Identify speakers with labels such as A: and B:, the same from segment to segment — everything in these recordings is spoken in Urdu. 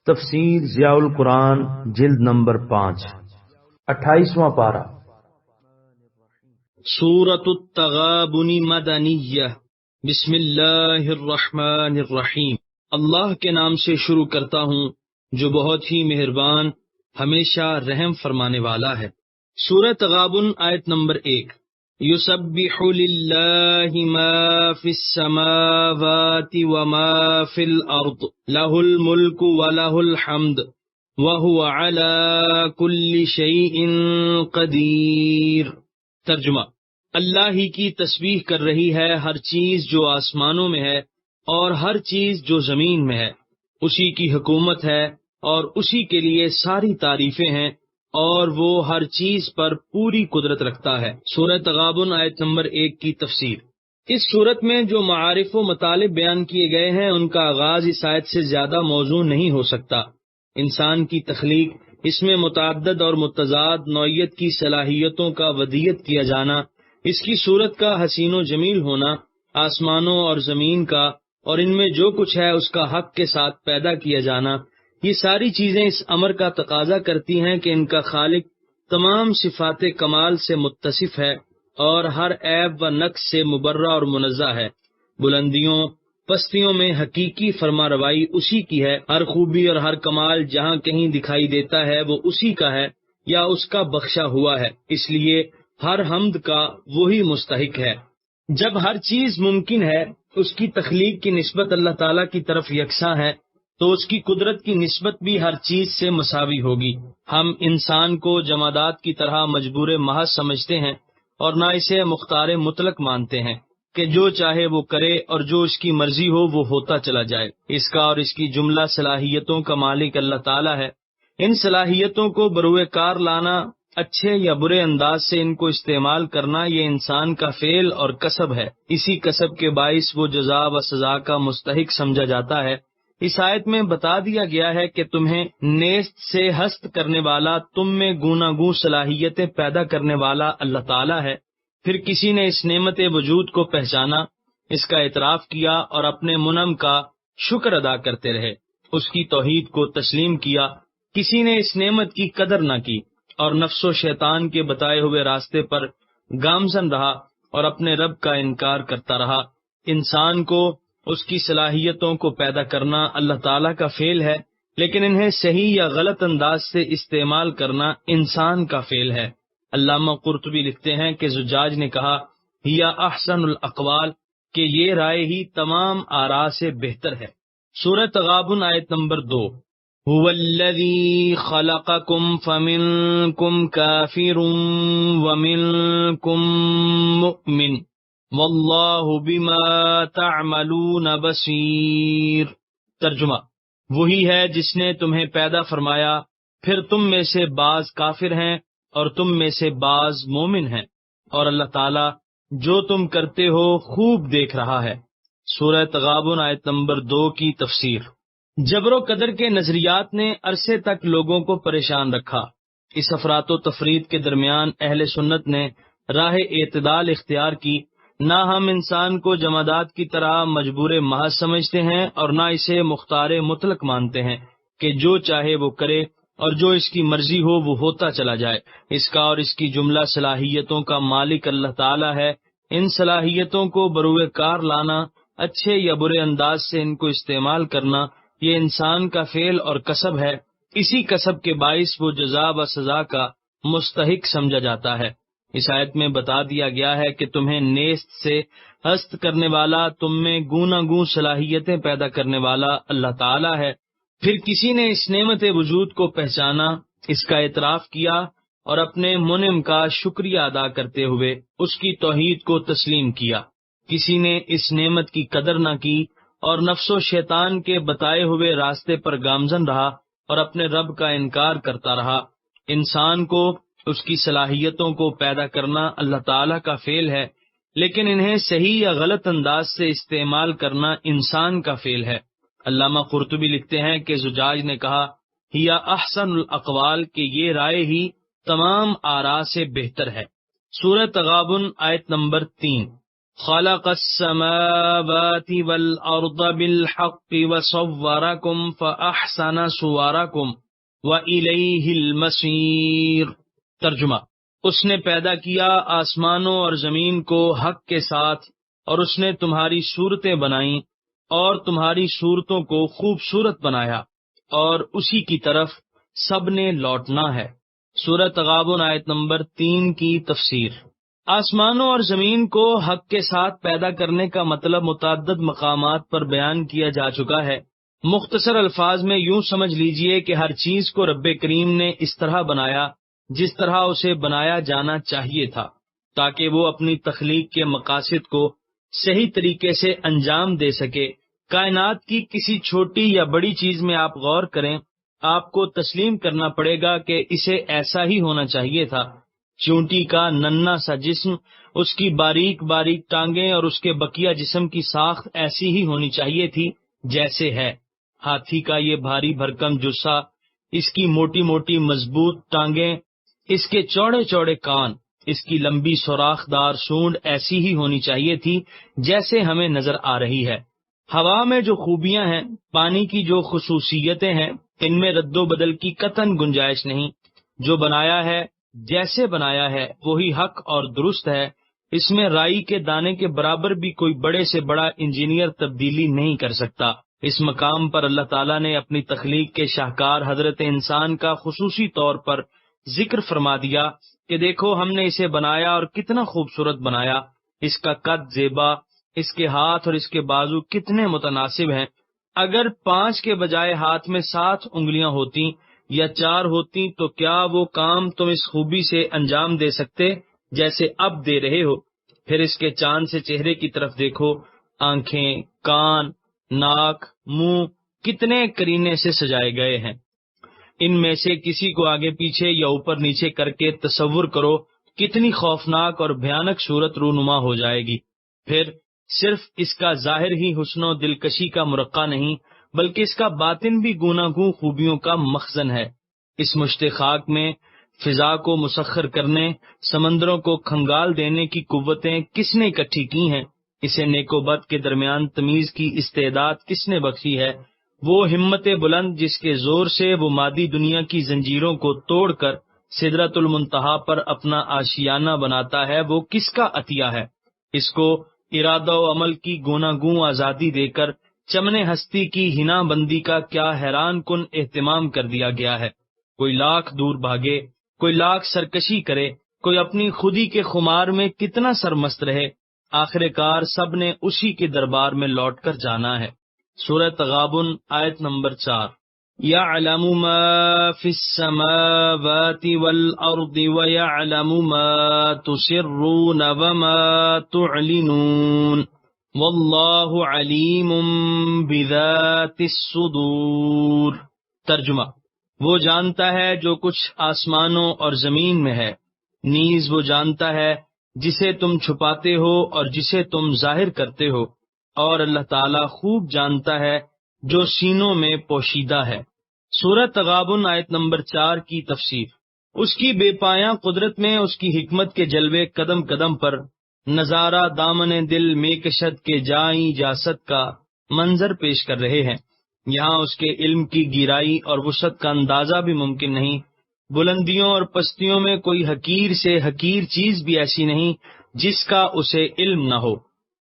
A: تفسیر ضیاء القرآن جلد نمبر 5 28واں پارہ
B: سورۃ التغابن مدنیہ بسم اللہ الرحمن الرحیم اللہ کے نام سے شروع کرتا ہوں جو بہت ہی مہربان ہمیشہ رحم فرمانے والا ہے۔ سورۃ تغابن آیت نمبر 1۔ یسبح للہ ما فی السماوات وما فی الارض لہ الملک ولہ الحمد وہو علی کل شیء قدیر۔ ترجمہ: اللہ ہی کی تسبیح کر رہی ہے ہر چیز جو آسمانوں میں ہے اور ہر چیز جو زمین میں ہے، اسی کی حکومت ہے اور اسی کے لیے ساری تعریفیں ہیں اور وہ ہر چیز پر پوری قدرت رکھتا ہے۔ سورۃ تغابن آیت نمبر 1 کی تفسیر۔ اس سورت میں جو معارف و مطالب بیان کیے گئے ہیں ان کا آغاز اس آیت سے زیادہ موزوں نہیں ہو سکتا۔ انسان کی تخلیق، اس میں متعدد اور متضاد نوعیت کی صلاحیتوں کا ودیت کیا جانا، اس کی صورت کا حسین و جمیل ہونا، آسمانوں اور زمین کا اور ان میں جو کچھ ہے اس کا حق کے ساتھ پیدا کیا جانا، یہ ساری چیزیں اس امر کا تقاضا کرتی ہیں کہ ان کا خالق تمام صفات کمال سے متصف ہے اور ہر عیب و نقص سے مبرہ اور منزہ ہے۔ بلندیوں پستیوں میں حقیقی فرما روائی اسی کی ہے، ہر خوبی اور ہر کمال جہاں کہیں دکھائی دیتا ہے وہ اسی کا ہے یا اس کا بخشا ہوا ہے، اس لیے ہر حمد کا وہی مستحق ہے۔ جب ہر چیز ممکن ہے، اس کی تخلیق کی نسبت اللہ تعالیٰ کی طرف یکساں ہے تو اس کی قدرت کی نسبت بھی ہر چیز سے مساوی ہوگی۔ ہم انسان کو جمادات کی طرح مجبور محض سمجھتے ہیں اور نہ اسے مختار مطلق مانتے ہیں کہ جو چاہے وہ کرے اور جو اس کی مرضی ہو وہ ہوتا چلا جائے۔ اس کا اور اس کی جملہ صلاحیتوں کا مالک اللہ تعالیٰ ہے۔ ان صلاحیتوں کو بروئے کار لانا، اچھے یا برے انداز سے ان کو استعمال کرنا، یہ انسان کا فعل اور کسب ہے۔ اسی کسب کے باعث وہ جزا و سزا کا مستحق سمجھا جاتا ہے۔ اس آیت میں بتا دیا گیا ہے کہ تمہیں نیست سے ہست کرنے والا، تم میں گوناگوں صلاحیتیں پیدا کرنے والا اللہ تعالیٰ ہے۔ پھر کسی نے اس نعمت وجود کو پہچانا، اس کا اعتراف کیا اور اپنے منعم کا شکر ادا کرتے رہے، اس کی توحید کو تسلیم کیا۔ کسی نے اس نعمت کی قدر نہ کی اور نفس و شیطان کے بتائے ہوئے راستے پر گامزن رہا اور اپنے رب کا انکار کرتا رہا۔ انسان کو اس کی صلاحیتوں کو پیدا کرنا اللہ تعالیٰ کا فعل ہے، لیکن انہیں صحیح یا غلط انداز سے استعمال کرنا انسان کا فعل ہے۔ علامہ قرطبی لکھتے ہیں کہ زجاج نے کہا ہیا احسن الاقوال، کہ یہ رائے ہی تمام آراء سے بہتر ہے۔ سورۃ تغابن آیت نمبر 2۔ هو الذی خلقکم فمنکم کافر ومنکم مؤمن واللہ بما تعملون بصیر۔ ترجمہ: وہی ہے جس نے تمہیں پیدا فرمایا، پھر تم میں سے بعض کافر ہیں اور تم میں سے بعض مومن ہیں، اور اللہ تعالیٰ جو تم کرتے ہو خوب دیکھ رہا ہے۔ سورہ تغابن آیت نمبر 2 کی تفسیر۔ جبر و قدر کے نظریات نے عرصے تک لوگوں کو پریشان رکھا۔ اس افراط و تفرید کے درمیان اہل سنت نے راہ اعتدال اختیار کی۔ نہ ہم انسان کو جمادات کی طرح مجبور محض سمجھتے ہیں اور نہ اسے مختار مطلق مانتے ہیں کہ جو چاہے وہ کرے اور جو اس کی مرضی ہو وہ ہوتا چلا جائے۔ اس کا اور اس کی جملہ صلاحیتوں کا مالک اللہ تعالیٰ ہے۔ ان صلاحیتوں کو بروئے کار لانا، اچھے یا برے انداز سے ان کو استعمال کرنا، یہ انسان کا فعل اور کسب ہے۔ اسی کسب کے باعث وہ جزا و سزا کا مستحق سمجھا جاتا ہے۔ اس آیت میں بتا دیا گیا ہے کہ تمہیں نیست سے ہست کرنے والا، تم میں گوناگوں صلاحیتیں پیدا کرنے والا اللہ تعالیٰ ہے۔ پھر کسی نے اس نعمت وجود کو پہچانا، اس کا اعتراف کیا اور اپنے منعم کا شکریہ ادا کرتے ہوئے اس کی توحید کو تسلیم کیا۔ کسی نے اس نعمت کی قدر نہ کی اور نفس و شیطان کے بتائے ہوئے راستے پر گامزن رہا اور اپنے رب کا انکار کرتا رہا۔ انسان کو اس کی صلاحیتوں کو پیدا کرنا اللہ تعالیٰ کا فعل ہے، لیکن انہیں صحیح یا غلط انداز سے استعمال کرنا انسان کا فعل ہے۔ علامہ قرطبی لکھتے ہیں کہ زجاج نے کہا ہیا احسن الاقوال، کہ یہ رائے ہی تمام آراء سے بہتر ہے۔ سورۃ تغابن آیت نمبر 3۔ خلق السماوات والأرض بالحق وصوركم فأحسن صوركم وإليه المصير۔ ترجمہ، اس نے پیدا کیا آسمانوں اور زمین کو حق کے ساتھ، اور اس نے تمہاری صورتیں بنائیں اور تمہاری صورتوں کو خوبصورت بنایا، اور اسی کی طرف سب نے لوٹنا ہے۔ سورۃ تغابن آیت نمبر 3 کی تفسیر۔ آسمانوں اور زمین کو حق کے ساتھ پیدا کرنے کا مطلب متعدد مقامات پر بیان کیا جا چکا ہے۔ مختصر الفاظ میں یوں سمجھ لیجئے کہ ہر چیز کو رب کریم نے اس طرح بنایا جس طرح اسے بنایا جانا چاہیے تھا، تاکہ وہ اپنی تخلیق کے مقاصد کو صحیح طریقے سے انجام دے سکے۔ کائنات کی کسی چھوٹی یا بڑی چیز میں آپ غور کریں، آپ کو تسلیم کرنا پڑے گا کہ اسے ایسا ہی ہونا چاہیے تھا۔ چونٹی کا ننھا سا جسم، اس کی باریک باریک ٹانگیں اور اس کے بقیہ جسم کی ساخت ایسی ہی ہونی چاہیے تھی جیسے ہے۔ ہاتھی کا یہ بھاری بھرکم جسہ، اس کی موٹی موٹی مضبوط ٹانگیں، اس کے چوڑے چوڑے کان، اس کی لمبی سوراخ دار سونڈ ایسی ہی ہونی چاہیے تھی جیسے ہمیں نظر آ رہی ہے۔ ہوا میں جو خوبیاں ہیں، پانی کی جو خصوصیتیں ہیں، ان میں رد و بدل کی قطعاً گنجائش نہیں۔ جو بنایا ہے، جیسے بنایا ہے، وہی حق اور درست ہے۔ اس میں رائی کے دانے کے برابر بھی کوئی بڑے سے بڑا انجینئر تبدیلی نہیں کر سکتا۔ اس مقام پر اللہ تعالیٰ نے اپنی تخلیق کے شاہکار حضرت انسان کا خصوصی طور پر ذکر فرما دیا کہ دیکھو ہم نے اسے بنایا اور کتنا خوبصورت بنایا۔ اس کا قد زیبا، اس کے ہاتھ اور اس کے بازو کتنے متناسب ہیں۔ اگر 5 کے بجائے ہاتھ میں 7 انگلیاں ہوتی یا 4 ہوتی تو کیا وہ کام تم اس خوبی سے انجام دے سکتے جیسے اب دے رہے ہو؟ پھر اس کے چاند سے چہرے کی طرف دیکھو، آنکھیں، کان، ناک، منہ کتنے کرینے سے سجائے گئے ہیں۔ ان میں سے کسی کو آگے پیچھے یا اوپر نیچے کر کے تصور کرو، کتنی خوفناک اور بھیانک صورت رونما ہو جائے گی۔ پھر صرف اس کا ظاہر ہی حسن و دلکشی کا مرقع نہیں، بلکہ اس کا باطن بھی گوناگوں خوبیوں کا مخزن ہے۔ اس مشت خاک میں فضا کو مسخر کرنے، سمندروں کو کھنگال دینے کی قوتیں کس نے اکٹھی کی ہیں؟ اسے نیک و بد کے درمیان تمیز کی استعداد کس نے بخشی ہے؟ وہ ہمت بلند جس کے زور سے وہ مادی دنیا کی زنجیروں کو توڑ کر سدرۃ المنتہا پر اپنا آشیانہ بناتا ہے، وہ کس کا عطیہ ہے؟ اس کو ارادہ و عمل کی گوناگوں آزادی دے کر چمن ہستی کی ہنا بندی کا کیا حیران کن اہتمام کر دیا گیا ہے۔ کوئی لاکھ دور بھاگے، کوئی لاکھ سرکشی کرے، کوئی اپنی خودی کے خمار میں کتنا سرمست رہے، آخر کار سب نے اسی کے دربار میں لوٹ کر جانا ہے۔ سورہ تغابن آیت نمبر 4۔ يَعْلَمُ مَا فِي السَّمَاوَاتِ وَالْأَرْضِ وَيَعْلَمُ مَا تُسِرُّونَ وَمَا تُعْلِنُونَ وَاللَّهُ عَلِيمٌ بِذَاتِ الصُّدُورِ۔ ترجمہ، وہ جانتا ہے جو کچھ آسمانوں اور زمین میں ہے، نیز وہ جانتا ہے جسے تم چھپاتے ہو اور جسے تم ظاہر کرتے ہو، اور اللہ تعالیٰ خوب جانتا ہے جو سینوں میں پوشیدہ ہے۔ سورہ تغابن آیت نمبر 4 کی تفسیر۔ اس کی بے پایاں قدرت میں اس کی حکمت کے جلوے قدم قدم پر نظارہ دامن دل میکشد کے جائیں جاست کا منظر پیش کر رہے ہیں۔ یہاں اس کے علم کی گہرائی اور وسعت کا اندازہ بھی ممکن نہیں۔ بلندیوں اور پستیوں میں کوئی حقیر سے حقیر چیز بھی ایسی نہیں جس کا اسے علم نہ ہو۔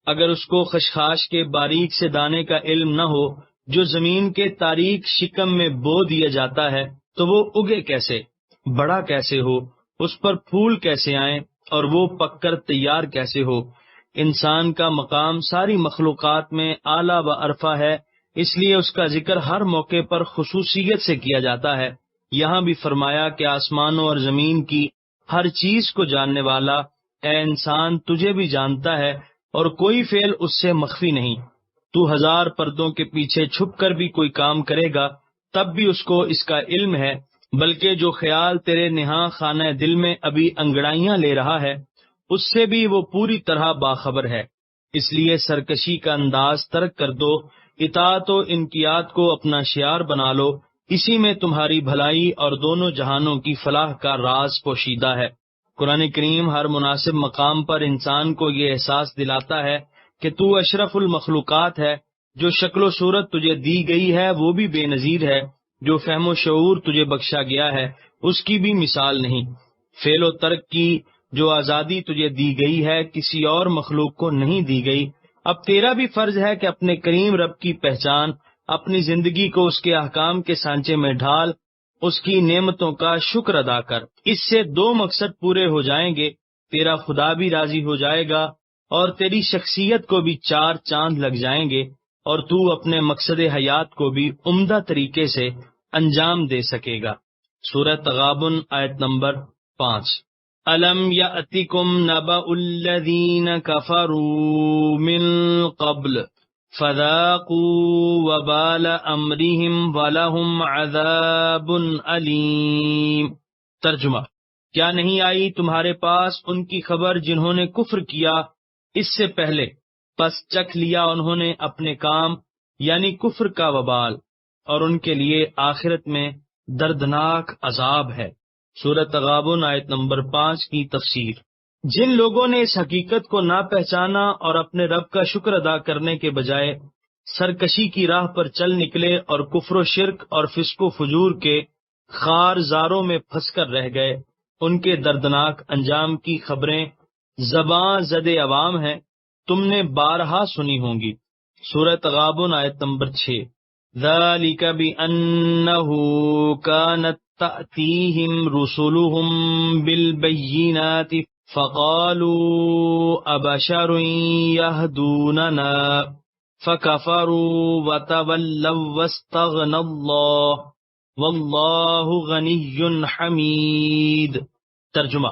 B: اگر اس کو خشخاش کے باریک سے دانے کا علم نہ ہو جو زمین کے تاریک شکم میں بو دیا جاتا ہے، تو وہ اگے کیسے، بڑا کیسے ہو، اس پر پھول کیسے آئیں اور وہ پک کر تیار کیسے ہو۔ انسان کا مقام ساری مخلوقات میں اعلیٰ و ارفع ہے، اس لیے اس کا ذکر ہر موقع پر خصوصیت سے کیا جاتا ہے۔ یہاں بھی فرمایا کہ آسمانوں اور زمین کی ہر چیز کو جاننے والا، اے انسان تجھے بھی جانتا ہے اور کوئی فعل اس سے مخفی نہیں۔ تو 1000 پردوں کے پیچھے چھپ کر بھی کوئی کام کرے گا تب بھی اس کو اس کا علم ہے، بلکہ جو خیال تیرے نہاں خانہ دل میں ابھی انگڑائیاں لے رہا ہے اس سے بھی وہ پوری طرح باخبر ہے۔ اس لیے سرکشی کا انداز ترک کر دو، اطاعت و انقیاد کو اپنا شعار بنا لو، اسی میں تمہاری بھلائی اور دونوں جہانوں کی فلاح کا راز پوشیدہ ہے۔ قرآن کریم ہر مناسب مقام پر انسان کو یہ احساس دلاتا ہے کہ تو اشرف المخلوقات ہے، جو شکل و صورت تجھے دی گئی ہے وہ بھی بے نظیر ہے، جو فہم و شعور تجھے بخشا گیا ہے اس کی بھی مثال نہیں، فعل و ترک کی جو آزادی تجھے دی گئی ہے کسی اور مخلوق کو نہیں دی گئی۔ اب تیرا بھی فرض ہے کہ اپنے کریم رب کی پہچان، اپنی زندگی کو اس کے احکام کے سانچے میں ڈھال، اس کی نعمتوں کا شکر ادا کر۔ اس سے دو مقصد پورے ہو جائیں گے، تیرا خدا بھی راضی ہو جائے گا اور تیری شخصیت کو بھی چار چاند لگ جائیں گے، اور تو اپنے مقصد حیات کو بھی عمدہ طریقے سے انجام دے سکے گا۔ سورہ تغابن آیت نمبر 5۔ أَلَمْ يَأْتِكُمْ نَبَأُ الَّذِينَ كَفَرُوا مِن قَبْلُ فَذَاقُوا وَبَالَ أَمْرِهِمْ وَلَهُمْ عَذَابٌ أَلِيمٌ۔ ترجمہ: کیا نہیں آئی تمہارے پاس ان کی خبر جنہوں نے کفر کیا اس سے پہلے، پس چکھ لیا انہوں نے اپنے کام، یعنی کفر کا وبال، اور ان کے لیے آخرت میں دردناک عذاب ہے۔ سورہ تغابن آیت نمبر 5 کی تفسیر۔ جن لوگوں نے اس حقیقت کو نہ پہچانا اور اپنے رب کا شکر ادا کرنے کے بجائے سرکشی کی راہ پر چل نکلے اور کفر و شرک اور فسق و فجور کے خار زاروں میں پھنس کر رہ گئے، ان کے دردناک انجام کی خبریں زباں زد عوام ہیں، تم نے بارہا سنی ہوں گی۔ سورہ تغابن آیت نمبر 6۔ ذَلِكَ بِأَنَّهُ كَانَتْ تَأْتِيهِمْ رُسُلُهُم بِالْبَيِّنَاتِ فَقَالُوا أَبَشَرٌ يَهْدُونَنَا فَكَفَرُوا وَتَوَلَّوْا وَاسْتَغْنَى اللَّهُ وَاللَّهُ غَنِيٌّ حَمِيدٌ۔ ترجمہ: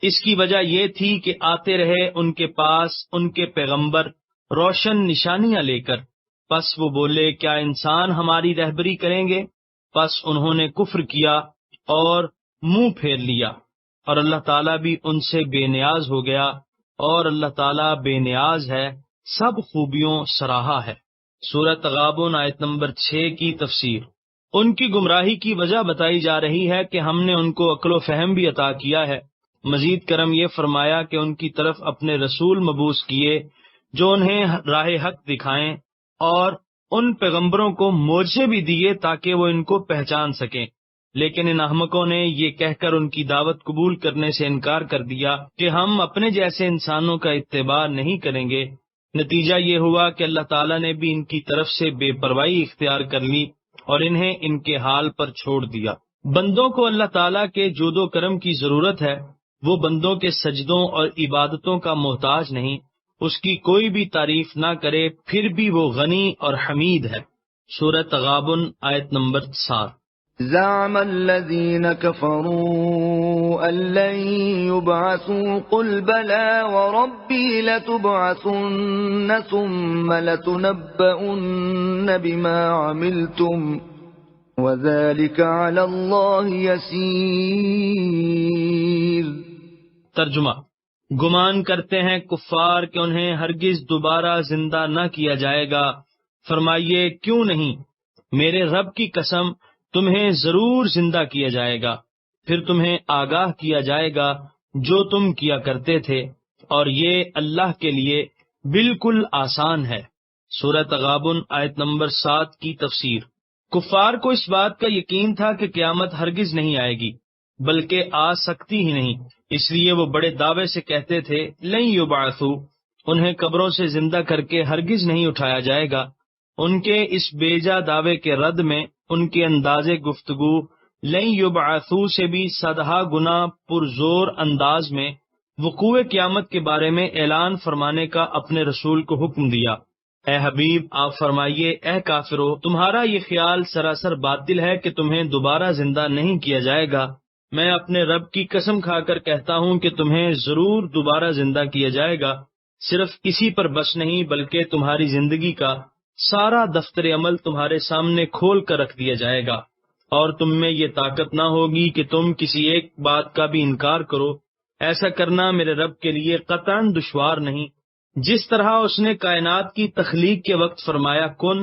B: اس کی وجہ یہ تھی کہ آتے رہے ان کے پاس ان کے پیغمبر روشن نشانیاں لے کر، پس وہ بولے کیا انسان ہماری رہبری کریں گے؟ پس انہوں نے کفر کیا اور منہ پھیر لیا، اور اللہ تعالیٰ بھی ان سے بے نیاز ہو گیا، اور اللہ تعالیٰ بے نیاز ہے، سب خوبیوں سراہا ہے۔ سورہ تغابن آیت نمبر 6 کی تفسیر۔ ان کی گمراہی کی وجہ بتائی جا رہی ہے کہ ہم نے ان کو عقل و فہم بھی عطا کیا ہے۔ مزید کرم یہ فرمایا کہ ان کی طرف اپنے رسول مبعوث کیے جو انہیں راہ حق دکھائیں، اور ان پیغمبروں کو معجزے بھی دیے تاکہ وہ ان کو پہچان سکیں، لیکن ان احمقوں نے یہ کہہ کر ان کی دعوت قبول کرنے سے انکار کر دیا کہ ہم اپنے جیسے انسانوں کا اتباع نہیں کریں گے۔ نتیجہ یہ ہوا کہ اللہ تعالیٰ نے بھی ان کی طرف سے بے پرواہی اختیار کر لی اور انہیں ان کے حال پر چھوڑ دیا۔ بندوں کو اللہ تعالیٰ کے جود و کرم کی ضرورت ہے، وہ بندوں کے سجدوں اور عبادتوں کا محتاج نہیں، اس کی کوئی بھی تعریف نہ کرے پھر بھی وہ غنی اور حمید ہے۔ سورہ تغابن آیت نمبر 7۔
C: زعم الذين كفروا أن لن يبعثوا قل بلى وربي لتبعثن ثم لتنبؤن بما عملتم وذلك على الله يسير۔
B: ترجمہ: گمان کرتے ہیں کفار کہ انہیں ہرگز دوبارہ زندہ نہ کیا جائے گا، فرمائیے کیوں نہیں، میرے رب کی قسم تمہیں ضرور زندہ کیا جائے گا، پھر تمہیں آگاہ کیا جائے گا جو تم کیا کرتے تھے، اور یہ اللہ کے لیے بالکل آسان ہے۔ سورہ تغابن آیت نمبر 7 کی تفسیر۔ کفار کو اس بات کا یقین تھا کہ قیامت ہرگز نہیں آئے گی، بلکہ آ سکتی ہی نہیں، اس لیے وہ بڑے دعوے سے کہتے تھے لن یبعثوا، انہیں قبروں سے زندہ کر کے ہرگز نہیں اٹھایا جائے گا۔ ان کے اس بیجا دعوے کے رد میں ان کے انداز گفتگو لن یبعثوا سے بھی 100 گنا پرزور انداز میں وقوع قیامت کے بارے میں اعلان فرمانے کا اپنے رسول کو حکم دیا۔ اے حبیب آپ فرمائیے اے کافرو، تمہارا یہ خیال سراسر باطل ہے کہ تمہیں دوبارہ زندہ نہیں کیا جائے گا، میں اپنے رب کی قسم کھا کر کہتا ہوں کہ تمہیں ضرور دوبارہ زندہ کیا جائے گا، صرف اسی پر بس نہیں بلکہ تمہاری زندگی کا سارا دفتر عمل تمہارے سامنے کھول کر رکھ دیا جائے گا، اور تم میں یہ طاقت نہ ہوگی کہ تم کسی ایک بات کا بھی انکار کرو۔ ایسا کرنا میرے رب کے لیے قطعاً دشوار نہیں۔ جس طرح اس نے کائنات کی تخلیق کے وقت فرمایا کن،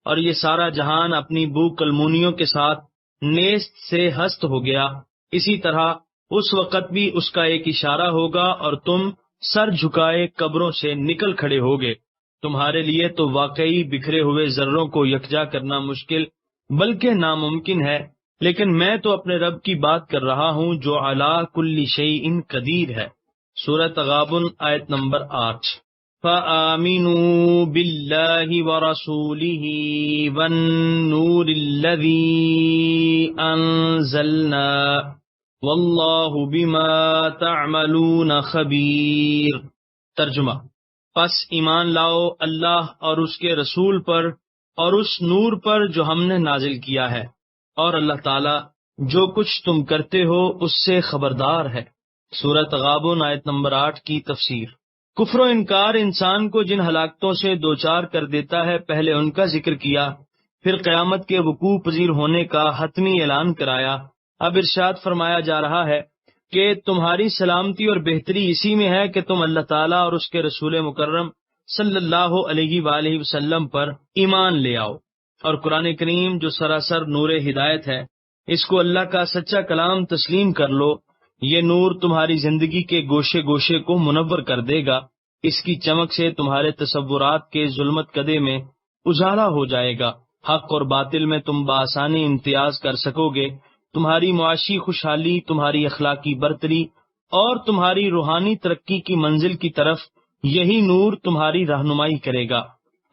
B: اور یہ سارا جہان اپنی بو کلمونیوں کے ساتھ نیست سے ہست ہو گیا، اسی طرح اس وقت بھی اس کا ایک اشارہ ہوگا اور تم سر جھکائے قبروں سے نکل کھڑے ہوگے۔ تمہارے لیے تو واقعی بکھرے ہوئے ذروں کو یکجا کرنا مشکل بلکہ ناممکن ہے، لیکن میں تو اپنے رب کی بات کر رہا ہوں جو علی کل شیء قدیر ہے۔ سورۃ تغابن آیت نمبر 8۔ فآمنوا باللہ ورسولہ والنور الذی انزلنا واللہ بما تعملون خبیر۔ ترجمہ: پس ایمان لاؤ اللہ اور اس کے رسول پر اور اس نور پر جو ہم نے نازل کیا ہے، اور اللہ تعالیٰ جو کچھ تم کرتے ہو اس سے خبردار ہے۔ سورۃ تغابن آیت نمبر 8 کی تفسیر۔ کفر و انکار انسان کو جن ہلاکتوں سے دوچار کر دیتا ہے، پہلے ان کا ذکر کیا، پھر قیامت کے وقوع پذیر ہونے کا حتمی اعلان کرایا۔ اب ارشاد فرمایا جا رہا ہے کہ تمہاری سلامتی اور بہتری اسی میں ہے کہ تم اللہ تعالیٰ اور اس کے رسول مکرم صلی اللہ علیہ وآلہ وسلم پر ایمان لے آؤ، اور قرآن کریم جو سراسر نور ہدایت ہے، اس کو اللہ کا سچا کلام تسلیم کر لو۔ یہ نور تمہاری زندگی کے گوشے گوشے کو منور کر دے گا، اس کی چمک سے تمہارے تصورات کے ظلمت کدے میں اجالا ہو جائے گا، حق اور باطل میں تم بآسانی امتیاز کر سکو گے، تمہاری معاشی خوشحالی، تمہاری اخلاقی برتری اور تمہاری روحانی ترقی کی منزل کی طرف یہی نور تمہاری رہنمائی کرے گا۔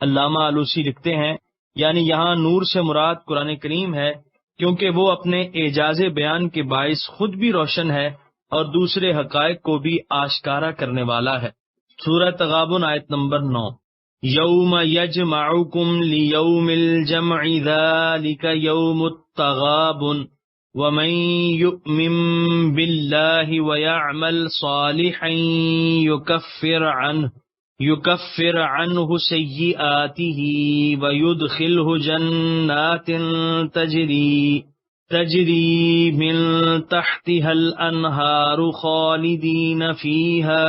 B: علامہ آلوسی لکھتے ہیں، یعنی یہاں نور سے مراد قرآن کریم ہے، کیونکہ وہ اپنے اعجاز بیان کے باعث خود بھی روشن ہے اور دوسرے حقائق کو بھی آشکارا کرنے والا ہے۔ سورۃ تغابن آیت نمبر 9۔ یوم یجمعکم لیوم الجمع ذالک یوم التغابن ومن یؤمن باللہ ویعمل صالحا یکفر عنہ سیئاتہ ویدخلہ جنات تجری من تحتها الانہار خالدین فیہا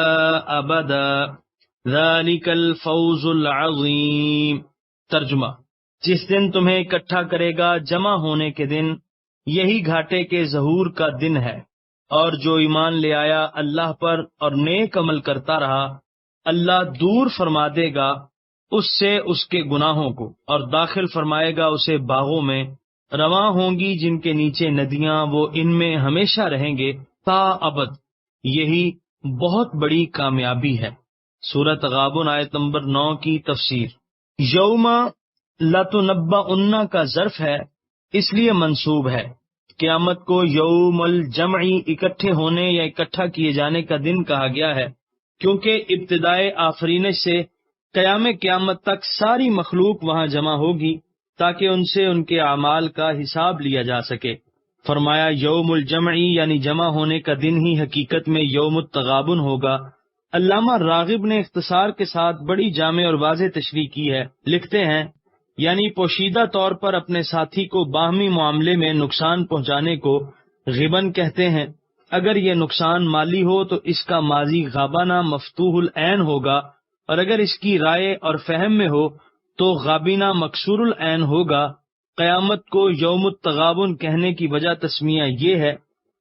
B: ابدا ذالک الفوز العظیم۔ ترجمہ: جس دن تمہیں اکٹھا کرے گا جمع ہونے کے دن، یہی گھاٹے کے ظہور کا دن ہے، اور جو ایمان لے آیا اللہ پر اور نیک عمل کرتا رہا، اللہ دور فرما دے گا اس سے اس کے گناہوں کو، اور داخل فرمائے گا اسے باغوں میں، رواں ہوں گی جن کے نیچے ندیاں، وہ ان میں ہمیشہ رہیں گے تا ابد۔ یہی بہت بڑی کامیابی ہے۔ سورۃ تغابن آیت نمبر 9 کی تفسیر۔ یوم لتنبؤن کا ظرف ہے، اس لیے منصوب ہے۔ قیامت کو یوم الجمعی اکٹھے ہونے یا اکٹھا کیے جانے کا دن کہا گیا ہے، کیونکہ ابتدائے آفرینش سے قیام قیامت تک ساری مخلوق وہاں جمع ہوگی تاکہ ان سے ان کے اعمال کا حساب لیا جا سکے۔ فرمایا یوم الجمعی یعنی جمع ہونے کا دن ہی حقیقت میں یوم التغابن ہوگا۔ علامہ راغب نے اختصار کے ساتھ بڑی جامع اور واضح تشریح کی ہے۔ لکھتے ہیں، یعنی پوشیدہ طور پر اپنے ساتھی کو باہمی معاملے میں نقصان پہنچانے کو غبن کہتے ہیں۔ اگر یہ نقصان مالی ہو تو اس کا ماضی غابانہ مفتوح العین ہوگا، اور اگر اس کی رائے اور فہم میں ہو تو غابینہ مکسور العین ہوگا۔ قیامت کو یوم التغابن کہنے کی وجہ تسمیہ یہ ہے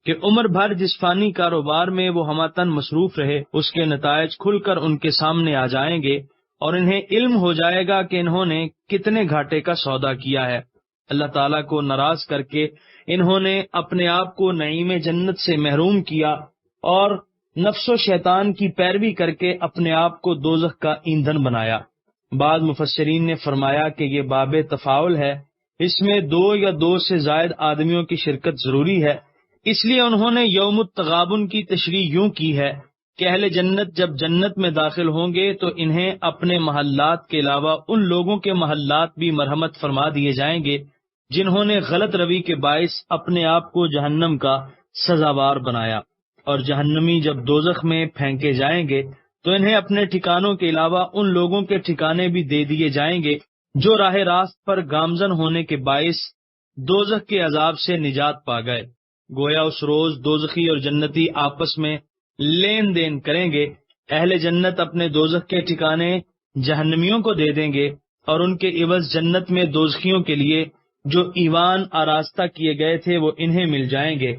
B: کہ عمر بھر جس فانی کاروبار میں وہ ہماتن مصروف رہے، اس کے نتائج کھل کر ان کے سامنے آ جائیں گے، اور انہیں علم ہو جائے گا کہ انہوں نے کتنے گھاٹے کا سودا کیا ہے۔ اللہ تعالیٰ کو ناراض کر کے انہوں نے اپنے آپ کو نعیم جنت سے محروم کیا، اور نفس و شیطان کی پیروی کر کے اپنے آپ کو دوزخ کا ایندھن بنایا۔ بعض مفسرین نے فرمایا کہ یہ باب تفاعل ہے، اس میں 2 یا 2 سے زائد آدمیوں کی شرکت ضروری ہے، اس لیے انہوں نے یوم التغابن کی تشریح یوں کی ہے کہ اہل جنت جب جنت میں داخل ہوں گے تو انہیں اپنے محلات کے علاوہ ان لوگوں کے محلات بھی مرحمت فرما دیے جائیں گے جنہوں نے غلط روی کے باعث اپنے آپ کو جہنم کا سزاوار بنایا، اور جہنمی جب دوزخ میں پھینکے جائیں گے تو انہیں اپنے ٹھکانوں کے علاوہ ان لوگوں کے ٹھکانے بھی دے دیے جائیں گے جو راہ راست پر گامزن ہونے کے باعث دوزخ کے عذاب سے نجات پا گئے۔ گویا اس روز دوزخی اور جنتی آپس میں لین دین کریں گے۔ اہل جنت اپنے دوزخ کے ٹھکانے جہنمیوں کو دے دیں گے، اور ان کے عوض جنت میں دوزخیوں کے لیے جو ایوان آراستہ کیے گئے تھے وہ انہیں مل جائیں گے۔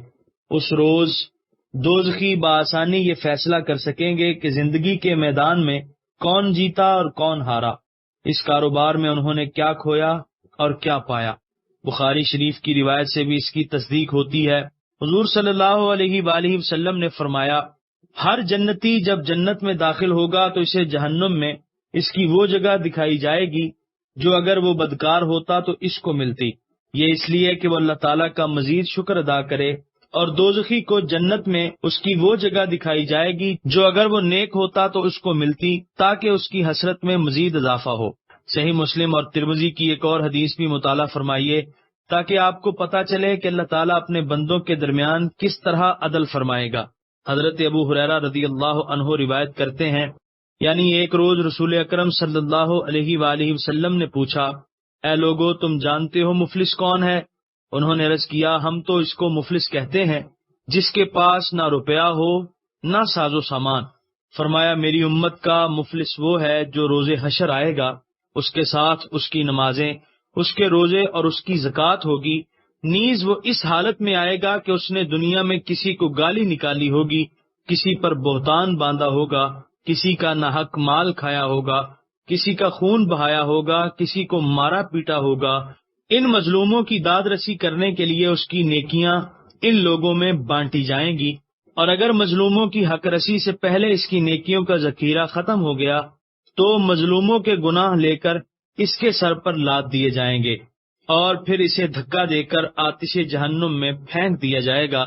B: اس روز دوزخی بآسانی یہ فیصلہ کر سکیں گے کہ زندگی کے میدان میں کون جیتا اور کون ہارا، اس کاروبار میں انہوں نے کیا کھویا اور کیا پایا۔ بخاری شریف کی روایت سے بھی اس کی تصدیق ہوتی ہے۔ حضور صلی اللہ علیہ وآلہ وسلم نے فرمایا، ہر جنتی جب جنت میں داخل ہوگا تو اسے جہنم میں اس کی وہ جگہ دکھائی جائے گی جو اگر وہ بدکار ہوتا تو اس کو ملتی، یہ اس لیے کہ وہ اللہ تعالیٰ کا مزید شکر ادا کرے، اور دوزخی کو جنت میں اس کی وہ جگہ دکھائی جائے گی جو اگر وہ نیک ہوتا تو اس کو ملتی، تاکہ اس کی حسرت میں مزید اضافہ ہو۔ صحیح مسلم اور ترمذی کی ایک اور حدیث بھی مطالعہ فرمائیے تاکہ آپ کو پتہ چلے کہ اللہ تعالیٰ اپنے بندوں کے درمیان کس طرح عدل فرمائے گا۔ حضرت ابو ہریرہ رضی اللہ عنہ روایت کرتے ہیں، یعنی ایک روز رسول اکرم صلی اللہ علیہ وآلہ وسلم نے پوچھا، اے لوگو تم جانتے ہو مفلس کون ہے؟ انہوں نے عرض کیا، ہم تو اس کو مفلس کہتے ہیں جس کے پاس نہ روپیہ ہو نہ ساز و سامان۔ فرمایا، میری امت کا مفلس وہ ہے جو روز حشر آئے گا، اس کے ساتھ اس کی نمازیں، اس کے روزے اور اس کی زکوٰۃ ہوگی، نیز وہ اس حالت میں آئے گا کہ اس نے دنیا میں کسی کو گالی نکالی ہوگی، کسی پر بہتان باندھا ہوگا، کسی کا ناحق مال کھایا ہوگا، کسی کا خون بہایا ہوگا، کسی کو مارا پیٹا ہوگا۔ ان مظلوموں کی داد رسی کرنے کے لیے اس کی نیکیاں ان لوگوں میں بانٹی جائیں گی، اور اگر مظلوموں کی حق رسی سے پہلے اس کی نیکیوں کا ذخیرہ ختم ہو گیا تو مظلوموں کے گناہ لے کر اس کے سر پر لاد دیے جائیں گے، اور پھر اسے دھکا دے کر آتش جہنم میں پھینک دیا جائے گا۔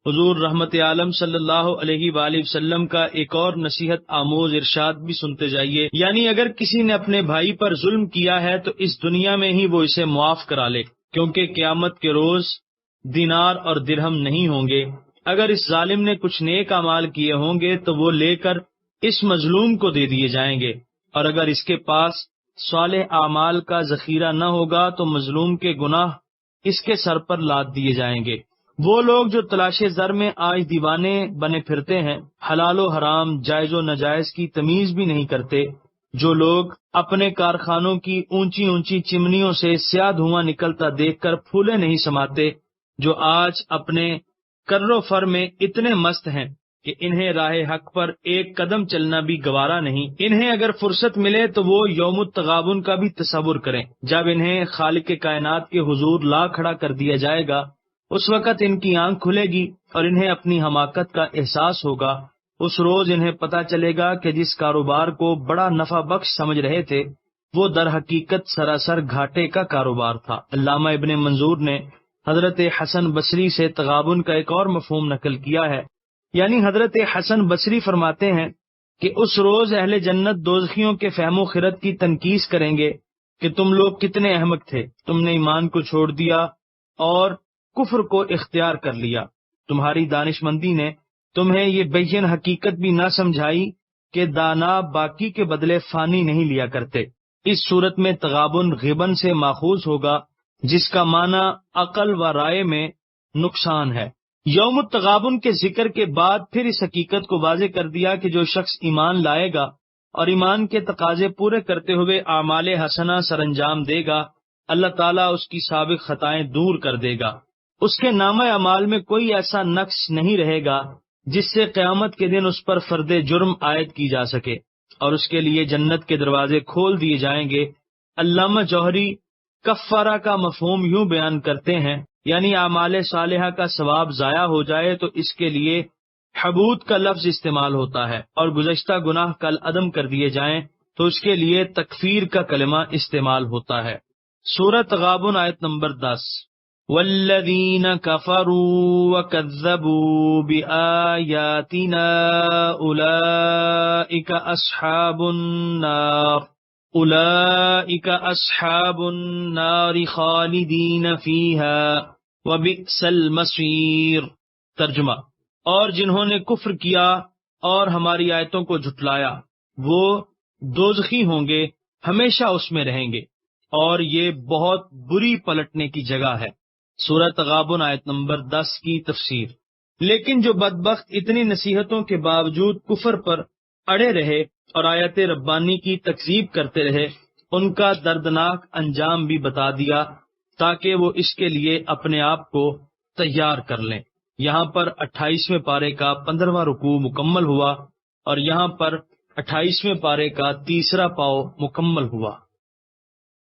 B: حضور رحمت عالم صلی اللہ علیہ وآلہ وسلم کا ایک اور نصیحت آموز ارشاد بھی سنتے جائیے، یعنی اگر کسی نے اپنے بھائی پر ظلم کیا ہے تو اس دنیا میں ہی وہ اسے معاف کرا لے، کیونکہ قیامت کے روز دینار اور درہم نہیں ہوں گے۔ اگر اس ظالم نے کچھ نیک اعمال کیے ہوں گے تو وہ لے کر اس مظلوم کو دے دیے جائیں گے، اور اگر اس کے پاس صالح اعمال کا ذخیرہ نہ ہوگا تو مظلوم کے گناہ اس کے سر پر لاد دیے جائیں گے۔ وہ لوگ جو تلاش زر میں آج دیوانے بنے پھرتے ہیں، حلال و حرام، جائز و ناجائز کی تمیز بھی نہیں کرتے، جو لوگ اپنے کارخانوں کی اونچی اونچی چمنیوں سے سیاہ دھواں نکلتا دیکھ کر پھولے نہیں سماتے، جو آج اپنے کر و فر میں اتنے مست ہیں کہ انہیں راہ حق پر ایک قدم چلنا بھی گوارا نہیں، انہیں اگر فرصت ملے تو وہ یوم التغابن کا بھی تصور کریں، جب انہیں خالق کائنات کے حضور لا کھڑا کر دیا جائے گا۔ اس وقت ان کی آنکھ کھلے گی اور انہیں اپنی حماقت کا احساس ہوگا۔ اس روز انہیں پتہ چلے گا کہ جس کاروبار کو بڑا نفع بخش سمجھ رہے تھے وہ در حقیقت سراسر گھاٹے کا کاروبار تھا۔ علامہ ابن منظور نے حضرت حسن بصری سے تغابن کا ایک اور مفہوم نقل کیا ہے، یعنی حضرت حسن بصری فرماتے ہیں کہ اس روز اہل جنت دوزخیوں کے فہم و خرد کی تنقیص کریں گے کہ تم لوگ کتنے احمق تھے، تم نے ایمان کو چھوڑ دیا اور کفر کو اختیار کر لیا، تمہاری دانش مندی نے تمہیں یہ بین حقیقت بھی نہ سمجھائی کہ دانا باقی کے بدلے فانی نہیں لیا کرتے۔ اس صورت میں تغابن غبن سے ماخوذ ہوگا، جس کا معنی عقل و رائے میں نقصان ہے۔ یوم التغابن کے ذکر کے بعد پھر اس حقیقت کو واضح کر دیا کہ جو شخص ایمان لائے گا اور ایمان کے تقاضے پورے کرتے ہوئے اعمال حسنہ سر انجام دے گا، اللہ تعالیٰ اس کی سابق خطائیں دور کر دے گا، اس کے نامہ اعمال میں کوئی ایسا نقص نہیں رہے گا جس سے قیامت کے دن اس پر فرد جرم عائد کی جا سکے، اور اس کے لیے جنت کے دروازے کھول دیے جائیں گے۔ علامہ جوہری کفارہ کا مفہوم یوں بیان کرتے ہیں، یعنی اعمال صالحہ کا ثواب ضائع ہو جائے تو اس کے لیے حبوط کا لفظ استعمال ہوتا ہے، اور گزشتہ گناہ کل عدم کر دیے جائیں تو اس کے لیے تکفیر کا کلمہ استعمال ہوتا ہے۔ سورہ تغابن آیت نمبر 10۔ والذین کفروا وکذبوا بآیاتنا اولئک اصحاب النار خالدین فیہا وبئس المصیر۔ ترجمہ، اور جنہوں نے کفر کیا اور ہماری آیتوں کو جھٹلایا وہ دوزخی ہوں گے، ہمیشہ اس میں رہیں گے، اور یہ بہت بری پلٹنے کی جگہ ہے۔ سورہ تغابن آیت نمبر 10 کی تفسیر۔ لیکن جو بدبخت اتنی نصیحتوں کے باوجود کفر پر اڑے رہے اور آیت ربانی کی تکذیب کرتے رہے، ان کا دردناک انجام بھی بتا دیا تاکہ وہ اس کے لیے اپنے آپ کو تیار کر لیں۔ یہاں پر 28ویں پارے کا 15واں رکوع مکمل ہوا اور یہاں پر 28ویں پارے کا 3 پاؤ مکمل ہوا۔